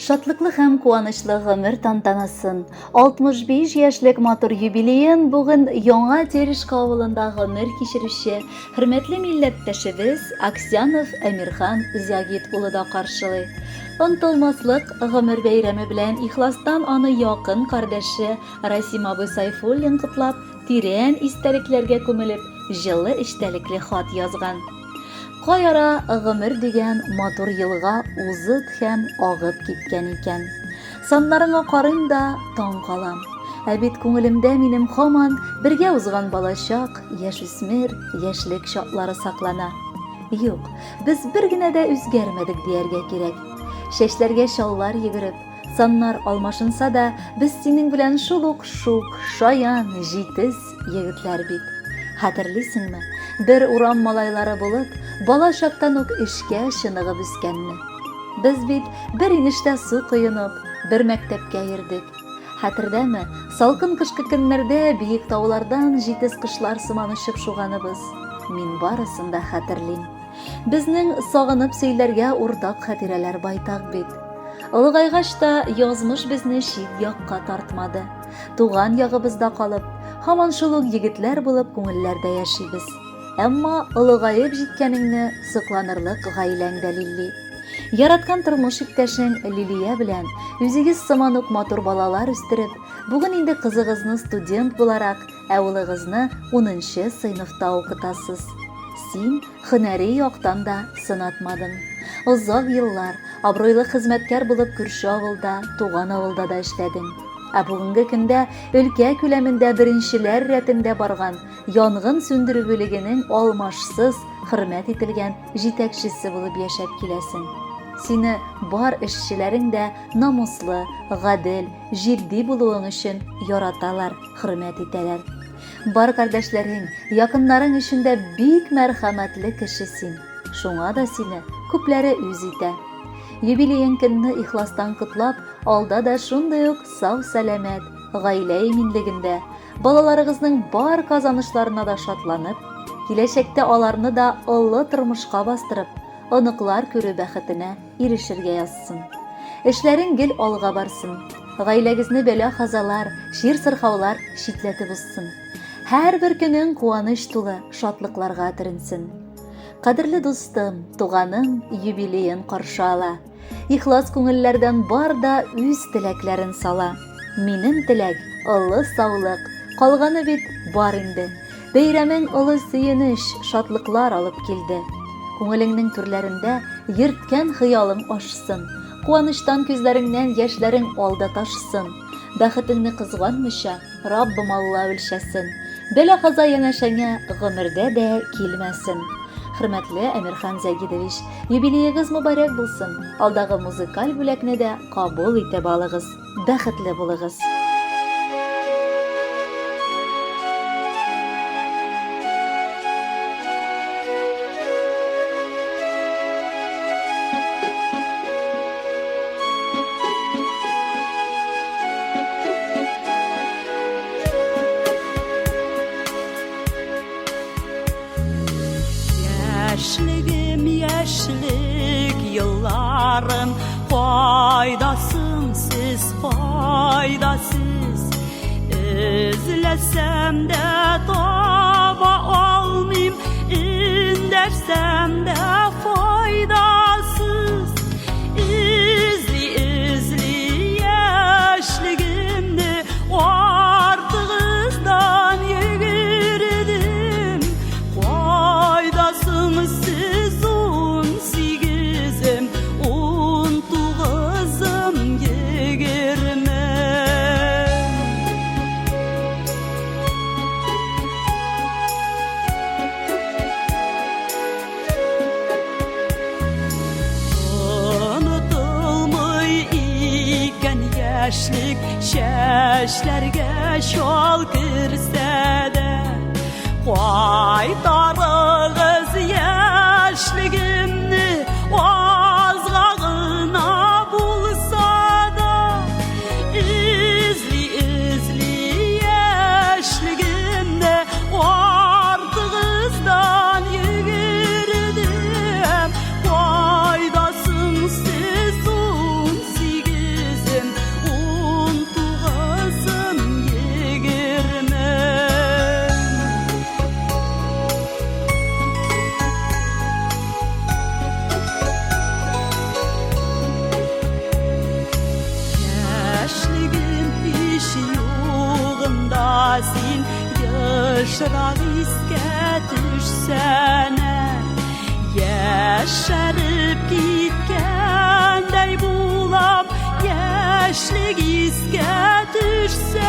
Шатлыклы һәм куанычлы гомер тантанасын, 65 яшьлек матур юбилеен бүген Яңа Терешка авылында гомер кичерүче хөрмәтле милләттәшебез Аксянов Әмирхан Зягит улы да каршылый. Онтылмаслык гомер бәйрәме белән ихластан аны якын кардәше Расим абый Сайфуллин котлап, тирән истәлекләргә күмелеп, җылы эчтәлекле хат язган. Кайара гомер дигән матур елга узып һәм агып киткән икән. Саннарыңа карыйм да таң калам. Ә бит күңелемдә минем һаман бергә узган балачак, яшүсмер, яшьлек чаклары саклана. Юк, без бер генә дә үзгәрмәдек дияргә кирәк. Чәчләргә шаллар йөгереп, саннар алмашынса да, без синең белән шул ук шук, шаян, җитез егетләр бит. Хәтерлисеңме? Бер урам малайлары булып, бала чактан ук эшкә чыныгып үскәнне. Без бит бер инештә су коенып, бер мәктәпкә йөрдек. Хәтердәме? Салкын кышкы көннәрдә биек таулардан җитез кышлар сыман очып шуганыбыз. Мин барысын да хәтерлим. Безнең сагынып сөйләргә уртак хәтирәләр байтак бит. Олыгайгач та язмыш безне чит якка тартмады. Туган ягыбызда калып, һаман шул ук егетләр булып күңелләрдә яшибез. Әмма олыгаеп җиткәнеңне сокланырлык гаиләң дәлилли. Яраткан тормыш иптәшең Лилия белән үзегез сыман ук матур балалар үстереп, бүген инде кызыгызны студент буларак, ә улыгызны 10нчы сыйныфта укытасыз. Син һөнәри яктан да сынатмадың. Озак еллар абруйлы хезмәткәр булып күрше авылда, туган авылда да эшләдең. Ә бүгенге көндә өлкә күләмендә беренчеләр рәтендә барган янгын сүндерү бүлегенең алмашсыз хөрмәт ителгән җитәкчесе булып яшәп киләсең. Сине бар эшчеләрең дә намуслы, гадел, җитди булуың өчен яраталар, хөрмәт итәләр. Бар кардәшләрең, якыннарың өчен дә бик мәрхәмәтле кеше син. Шуңа да сине күпләре үз итә. Юбилеең көнне ихластан котлап, алда да шундый ук сау-сәламәт, гаилә иминлегендә, балаларыгызның бар казанышларына да шатланып, киләчәктә аларны да олы тормышка бастырып, оныклар күрү бәхетенә ирешергә язсын. Эшләрең гел алга барсын. Гаиләгезне бәла-казалар, шир-сырхаулар читләтеп узсын. Һәр бер көнең куаныч тулы шатлыкларга төренсен. Кадерле дустым, туганың юбилеен каршы ала. Ихлас күңелләрдән бар да үз теләкләрен сала. Минем теләк олы саулык, калганы бит бар инде. Бәйрәмең олы сөенеш, шатлыклар алып килде. Күңелеңнең түрләрендә йөрткән хыялың ашсын. Куаныштан күзләреңнән яшьләрең алда ташсын. Бәхетеңне кызганмыйча, Раббым Алла үлчәсен. Бәла-каза янәшәңә гомердә дә килмәсен. Хөрмәтле Әмирхан Зягидович, юбилеегыз мөбарәк булсын. Алдагы музыкаль бүләкне дә кабул итеп алыгыз. Бәхетле булыгыз. Яшьлегім, яшьлек yıllarım, faydasız, faydasız. Özlesem de taba almayayım, indersem de faydasız. İzli yaşlığımda artığızdan yürüdüm. Faydasızsız 18'im, 19'um yegirmem. Unutulmay iken yaşlık, çeşlerge şol kirse de qaytarığız yaşlığımni azgağına bulsa da. İzli yaşlığımda artığızdan yürüdüm. Faydasız 18 Sen yaşrak iske düşsene Yaşarıp gitkenday bulam Yaşlık iske düşsene